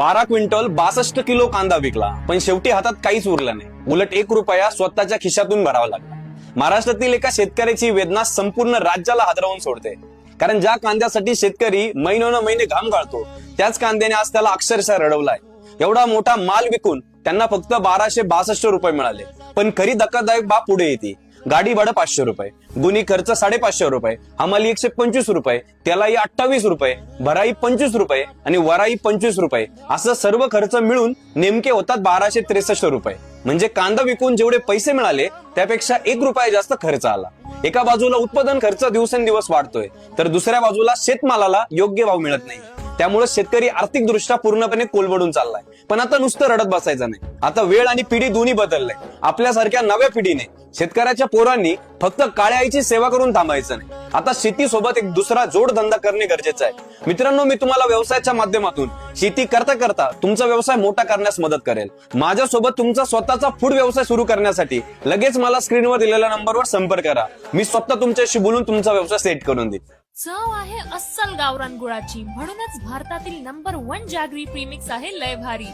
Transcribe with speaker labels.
Speaker 1: 12 quintal 62 kilo कांदा विकला, पण शेवटी हातात काहीच उरलं नाही. उलट 1 रुपया स्वतःच्या खिशातून भरावा लागला. महाराष्ट्रातील एका शेतकऱ्याची वेदना संपूर्ण राज्याला हादरवून सोडते. कारण ज्या कांद्यासाठी शेतकरी महिने घाम गाळतो, त्याच कांद्याने आज त्याला अक्षरशः रडवलाय. एवढा मोठा माल विकून त्यांना फक्त 1262 रुपये मिळाले. पण खरी धक्कादायक बाब पुढे येते. गाडी भाडं 500 रुपये, गुन्ही खर्च 550 रुपये, हमाली 125 रुपये, त्यालाही 28 रुपये, भराई 25 रुपये आणि वराई 25 रुपये, असं सर्व खर्च मिळून नेमके होतात 1263 रुपये. म्हणजे कांदा विकून जेवढे पैसे मिळाले त्यापेक्षा 1 रुपया जास्त खर्च आला. एका बाजूला उत्पादन खर्च दिवसेंदिवस वाढतोय, तर दुसऱ्या बाजूला शेतमालाला योग्य भाव मिळत नाही. त्यामुळे शेतकरी आर्थिक दृष्ट्या पूर्णपणे कोलमडून चाललाय. पण आता नुसतं रडत बसायचं नाही. आता वेळ आणि पिढी दोन्ही बदललंय. आपल्यासारख्या नव्या पिढीने, शेतकऱ्याच्या पोरांनी फक्त काळ्या आईची सेवा करून थांबायचं नाही. आता शेतीसोबत एक दुसरा जोडधंदा करणे गरजेचं आहे. मित्रांनो, मी तुम्हाला व्यवसायाच्या माध्यमातून शेती करता करता तुमचा व्यवसाय मोठा करण्यास मदत करेल. माझ्यासोबत तुमचा स्वतःचा फूड व्यवसाय सुरू करण्यासाठी लगेच मला स्क्रीनवर दिलेल्या नंबरवर संपर्क करा. मी स्वतः तुमच्याशी बोलून तुमचा व्यवसाय सेट करून देईन.
Speaker 2: चव आहे अस्सल गावरान गुळाची, म्हणूनच भारतातील नंबर 1 जॅगरी प्रीमिक्स आहे लय भारी.